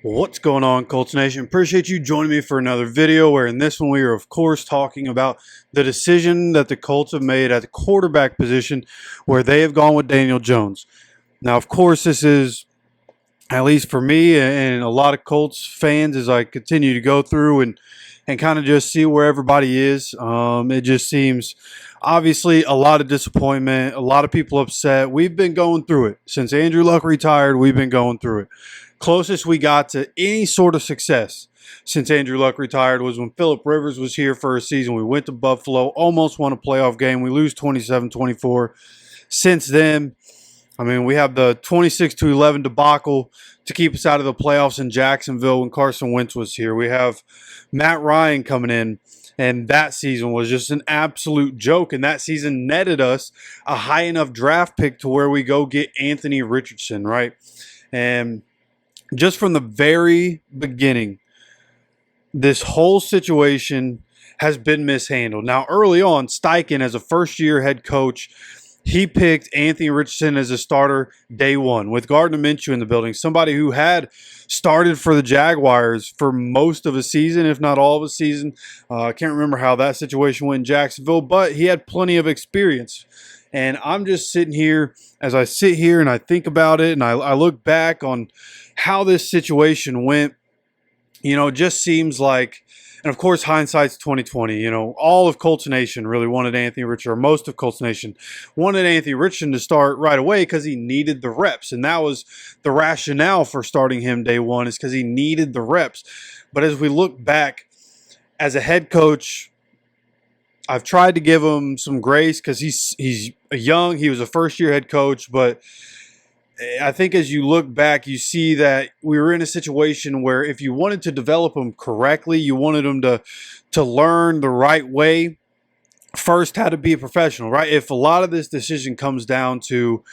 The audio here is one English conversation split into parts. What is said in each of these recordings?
What's going on, Colts Nation? Appreciate you joining me for another video where in this one we are, of course, talking about the decision that the Colts have made at the quarterback position where they have gone with Daniel Jones. Now, of course, this is, at least for me and a lot of Colts fans, as I continue to go through and kind of just see where everybody is. It just seems obviously a lot of disappointment, a lot of people upset. We've been going through it since Andrew Luck retired. We've been going through it. Closest we got to any sort of success since Andrew Luck retired was when Phillip Rivers was here for a season. We went to Buffalo, almost won a playoff game. We lose 27-24. Since then, I mean, we have the 26-11 debacle to keep us out of the playoffs in Jacksonville when Carson Wentz was here. We have Matt Ryan coming in, and that season was just an absolute joke. And that season netted us a high enough draft pick to where we go get Anthony Richardson, right? And just from the very beginning, this whole situation has been mishandled. Now, early on, Steichen, as a first-year head coach, he picked Anthony Richardson as a starter day one with Gardner Minshew in the building, somebody who had started for the Jaguars for most of a season, if not all of a season. I can't remember how that situation went in Jacksonville, but he had plenty of experience. And I'm just sitting here, as I sit here and I think about it and I look back on how this situation went, it just seems like, and of course, hindsight's 2020. All of Colts Nation really wanted Anthony Richardson, or most of Colts Nation wanted Anthony Richardson to start right away because he needed the reps. And that was the rationale for starting him day one, is because he needed the reps. But as we look back, as a head coach, I've tried to give him some grace because he's young. He was a first-year head coach, but I think as you look back, you see that we were in a situation where if you wanted to develop him correctly, you wanted him to learn the right way, first how to be a professional, right? If a lot of this decision comes down to,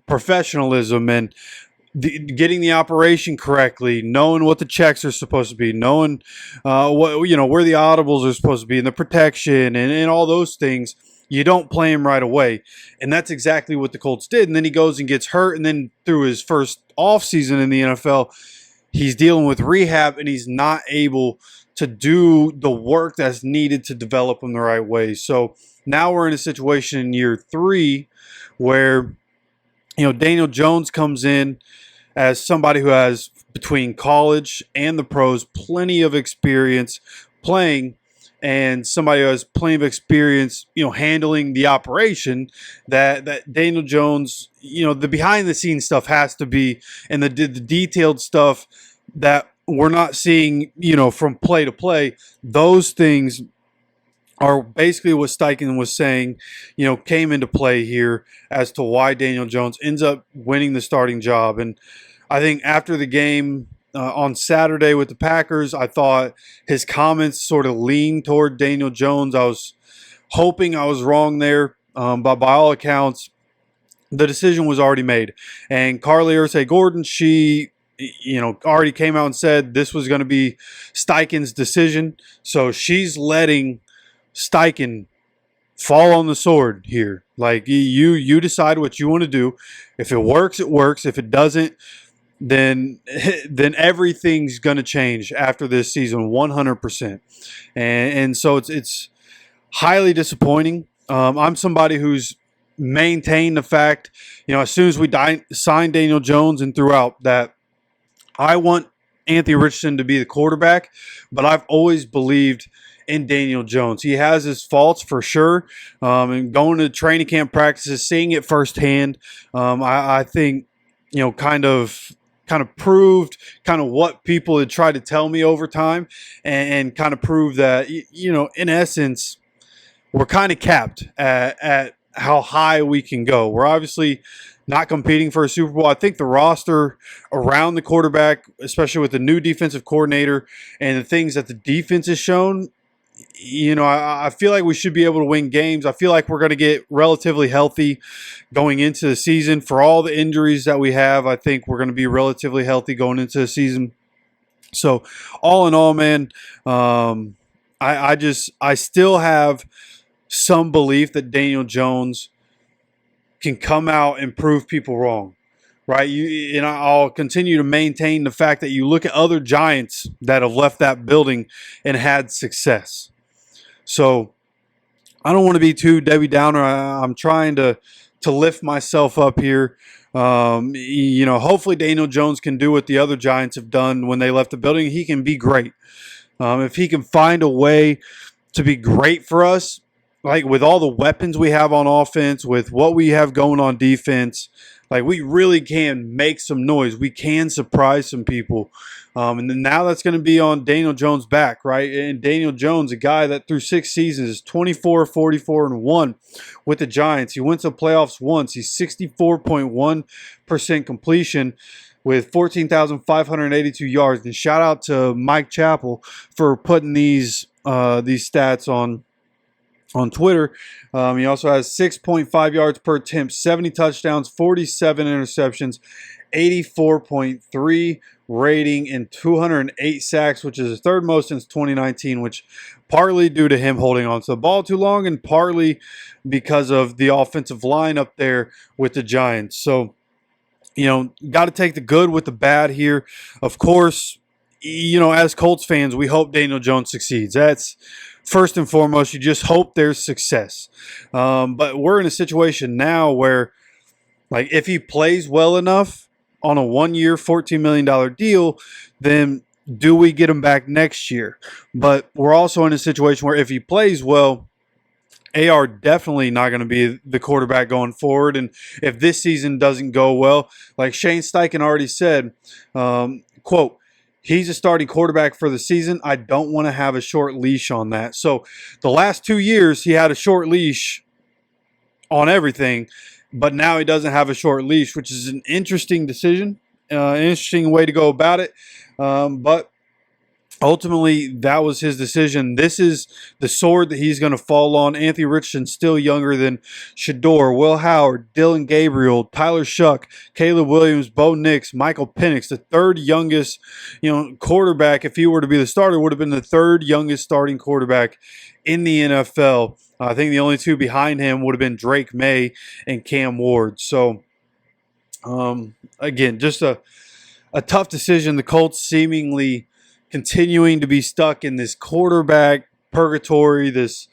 professionalism and getting the operation correctly, knowing what the checks are supposed to be, knowing where the audibles are supposed to be and the protection and all those things, you don't play him right away. And that's exactly what the Colts did. And then he goes and gets hurt. And then through his first offseason in the NFL, he's dealing with rehab and he's not able to do the work that's needed to develop him the right way. So now we're in a situation in year three where, Daniel Jones comes in as somebody who has, between college and the pros, plenty of experience playing, and somebody who has plenty of experience, handling the operation, that Daniel Jones, the behind-the-scenes stuff has to be, and the detailed stuff that we're not seeing, from play to play, those things are basically what Steichen was saying, came into play here as to why Daniel Jones ends up winning the starting job. And I think after the game, on Saturday with the Packers, I thought his comments sort of leaned toward Daniel Jones. I was hoping I was wrong there, but by all accounts, the decision was already made. And Carly Ursay-Gordon, she already came out and said this was going to be Steichen's decision. So she's letting Steichen fall on the sword here. Like, you decide what you want to do. If it works, it works. If it doesn't, then everything's going to change after this season, 100%. And so it's highly disappointing. I'm somebody who's maintained the fact, as soon as we signed Daniel Jones and throughout, that I want Anthony Richardson to be the quarterback, but I've always believed in Daniel Jones. He has his faults for sure, and going to training camp practices, seeing it firsthand, I think, kind of proved kind of what people had tried to tell me over time, and kind of proved that, in essence, we're kind of capped at how high we can go. We're obviously not competing for a Super Bowl. I think the roster around the quarterback, especially with the new defensive coordinator and the things that the defense has shown, I feel like we should be able to win games. I feel like we're going to get relatively healthy going into the season. For all the injuries that we have, I think we're going to be relatively healthy going into the season. So all in all, man, I still have some belief that Daniel Jones can come out and prove people wrong, right? And I'll continue to maintain the fact that you look at other Giants that have left that building and had success. So I don't want to be too Debbie Downer. I'm trying to lift myself up here. Hopefully Daniel Jones can do what the other Giants have done when they left the building. He can be great. If he can find a way to be great for us, like with all the weapons we have on offense, with what we have going on defense, like we really can make some noise. We can surprise some people. And then now that's going to be on Daniel Jones' back, right? And Daniel Jones, a guy that through 6 seasons is 24, 44, and 1 with the Giants. He went to the playoffs once. He's 64.1% completion with 14,582 yards. And shout out to Mike Chappell for putting these stats on Twitter. He also has 6.5 yards per attempt, 70 touchdowns, 47 interceptions, 84.3 rating, and 208 sacks, which is the third most since 2019, which partly due to him holding on to the ball too long and partly because of the offensive line up there with the Giants. So, got to take the good with the bad here. Of course, as Colts fans, we hope Daniel Jones succeeds. That's first and foremost. You just hope there's success. But we're in a situation now where, like, if he plays well enough on a 1-year, $14 million deal, then do we get him back next year? But we're also in a situation where if he plays well, AR definitely not going to be the quarterback going forward. And if this season doesn't go well, like Shane Steichen already said, quote, he's a starting quarterback for the season. I don't want to have a short leash on that. So the last 2 years, he had a short leash on everything, but now he doesn't have a short leash, which is an interesting decision, an interesting way to go about it. But ultimately, that was his decision. This is the sword that he's going to fall on. Anthony Richardson, still younger than Shador, Will Howard, Dylan Gabriel, Tyler Shuck, Caleb Williams, Bo Nix, Michael Penix, the third youngest, quarterback. If he were to be the starter, would have been the third youngest starting quarterback in the NFL. I think the only two behind him would have been Drake May and Cam Ward. So, again, just a tough decision. The Colts seemingly continuing to be stuck in this quarterback purgatory. This,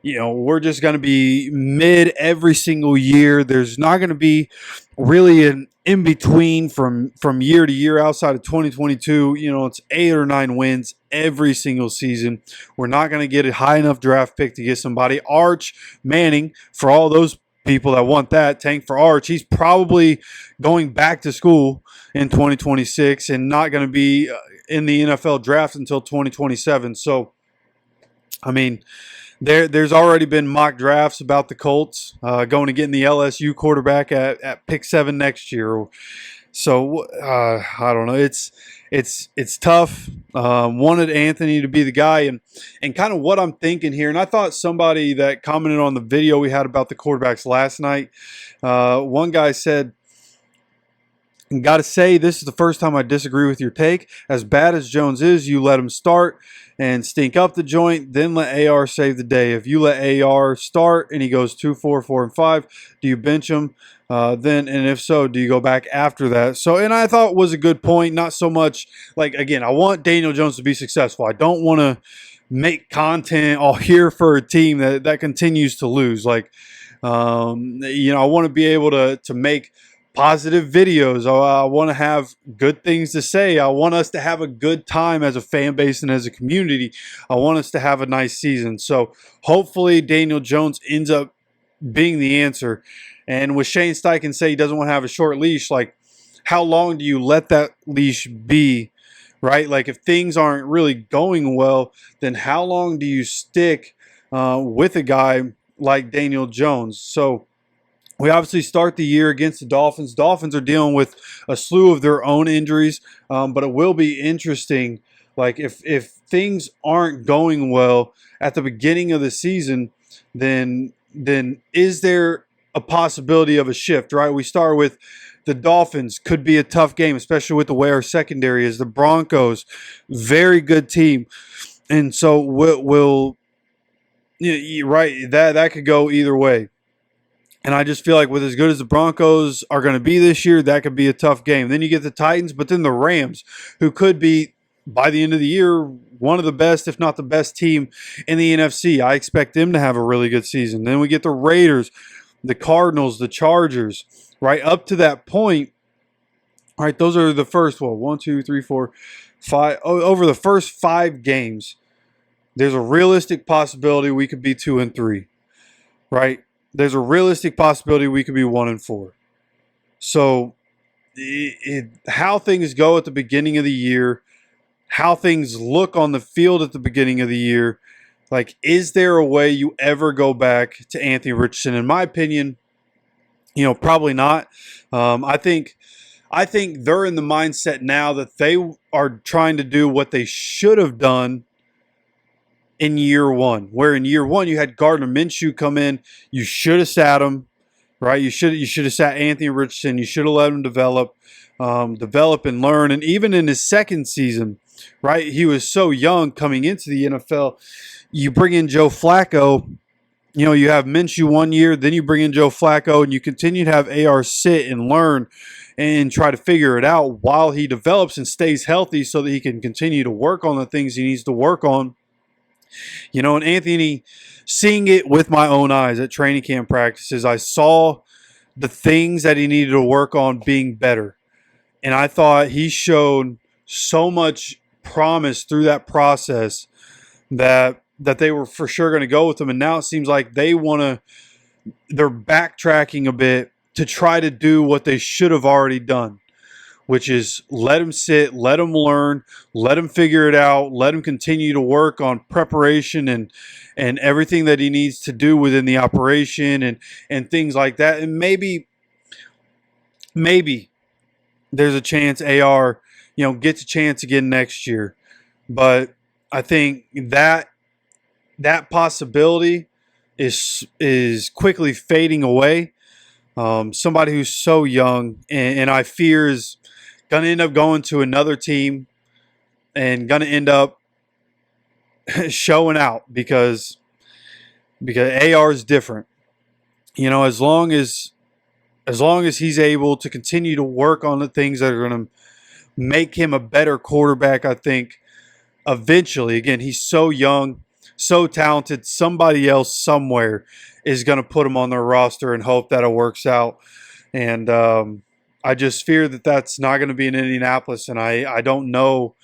we're just going to be mid every single year. There's not going to be really an in between from year to year outside of 2022. It's 8 or 9 wins every single season. We're not going to get a high enough draft pick to get somebody. Arch Manning, for all those people that want that, tank for Arch. He's probably going back to school in 2026 and not going to be in the NFL draft until 2027. So, I mean, there's already been mock drafts about the Colts going to getting the LSU quarterback at pick 7 next year. So I don't know. It's tough. Wanted Anthony to be the guy, and kind of what I'm thinking here. And I thought somebody that commented on the video we had about the quarterbacks last night. One guy said, "Got to say, this is the first time I disagree with your take. As bad as Jones is, you let him start and stink up the joint, then let AR save the day. If you let AR start and he goes 2-4, 4-5, do you bench him? And if so, do you go back after that?" So, and I thought it was a good point. Not so much like, again, I want Daniel Jones to be successful. I don't want to make content all here for a team that continues to lose. Like, I want to be able to make positive videos. I want to have good things to say. I want us to have a good time as a fan base and as a community. I want us to have a nice season. So hopefully Daniel Jones ends up being the answer. And with Shane Steichen say he doesn't want to have a short leash, like, how long do you let that leash be, right? Like, if things aren't really going well, then how long do you stick with a guy like Daniel Jones? So we obviously start the year against the Dolphins. Dolphins are dealing with a slew of their own injuries, but it will be interesting. Like, if things aren't going well at the beginning of the season, then is there a possibility of a shift, right? We start with the Dolphins, could be a tough game, especially with the way our secondary is. The Broncos, very good team. And so we'll right, that could go either way. And I just feel like with as good as the Broncos are going to be this year, that could be a tough game. Then you get the Titans, but then the Rams, who could be, by the end of the year, one of the best, if not the best team in the NFC. I expect them to have a really good season. Then we get the Raiders, the Cardinals, the Chargers, right? Up to that point, all right, those are the first, well, 1, 2, 3, 4, 5. Over the first 5 games, there's a realistic possibility we could be 2-3, right? There's a realistic possibility we could be 1-4. So how things go at the beginning of the year, how things look on the field at the beginning of the year, like, is there a way you ever go back to Anthony Richardson? In my opinion, probably not. I think they're in the mindset now that they are trying to do what they should have done in year one, where in year one you had Gardner Minshew come in. You should have sat him, right? You should have sat Anthony Richardson. You should have let him develop and learn. And even in his second season, right, he was so young coming into the NFL. You bring in Joe Flacco. You have Minshew 1 year, then you bring in Joe Flacco, and you continue to have AR sit and learn and try to figure it out while he develops and stays healthy so that he can continue to work on the things he needs to work on. And Anthony, seeing it with my own eyes at training camp practices, I saw the things that he needed to work on being better. And I thought he showed so much promise through that process that they were for sure going to go with him. And now it seems like they're backtracking a bit to try to do what they should have already done, which is let him sit, let him learn, let him figure it out, let him continue to work on preparation and everything that he needs to do within the operation and things like that. And maybe there's a chance AR, gets a chance again next year. But I think that possibility is quickly fading away. Somebody who's so young and I fear is going to end up going to another team and going to end up showing out because AR is different. As long as he's able to continue to work on the things that are going to make him a better quarterback, I think eventually, again, he's so young, so talented, somebody else somewhere is going to put him on their roster and hope that it works out. And I just fear that that's not going to be in Indianapolis, and I don't know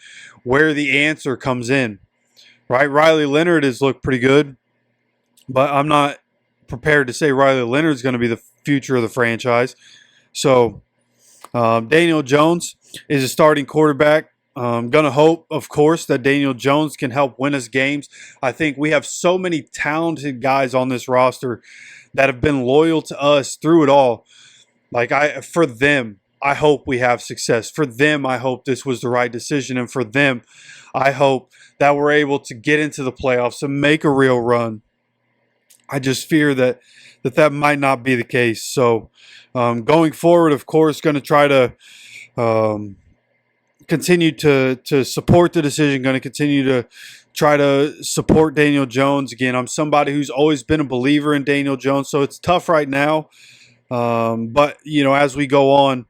where the answer comes in. Right? Riley Leonard has looked pretty good, but I'm not prepared to say Riley Leonard is going to be the future of the franchise. So Daniel Jones is a starting quarterback. I'm going to hope, of course, that Daniel Jones can help win us games. I think we have so many talented guys on this roster that have been loyal to us through it all. For them, I hope we have success. For them, I hope this was the right decision. And for them, I hope that we're able to get into the playoffs and make a real run. I just fear that might not be the case. So going forward, of course, going to try to continue to support the decision, going to continue to try to support Daniel Jones. Again, I'm somebody who's always been a believer in Daniel Jones, so it's tough right now. But, as we go on,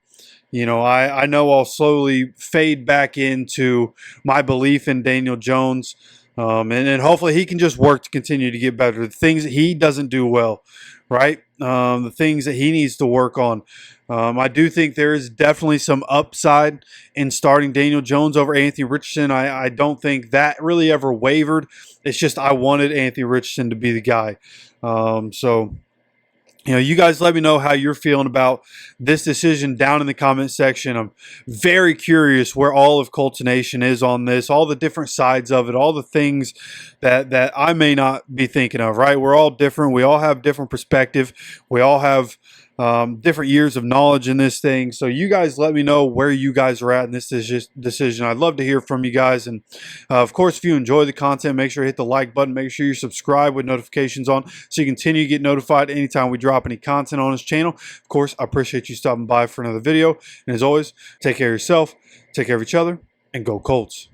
I know I'll slowly fade back into my belief in Daniel Jones. And hopefully he can just work to continue to get better. The things that he doesn't do well, right? The things that he needs to work on. I do think there is definitely some upside in starting Daniel Jones over Anthony Richardson. I don't think that really ever wavered. It's just I wanted Anthony Richardson to be the guy. So you guys let me know how you're feeling about this decision down in the comment section. I'm very curious where all of Colts Nation is on this, all the different sides of it, all the things that I may not be thinking of, right? We're all different. We all have different perspective. We all have different years of knowledge in this thing. So you guys let me know where you guys are at in this decision. I'd love to hear from you guys. And of course, if you enjoy the content, make sure to hit the like button. Make sure you subscribe with notifications on so you continue to get notified anytime we drop any content on this channel. Of course, I appreciate you stopping by for another video. And as always, take care of yourself, take care of each other, and go Colts.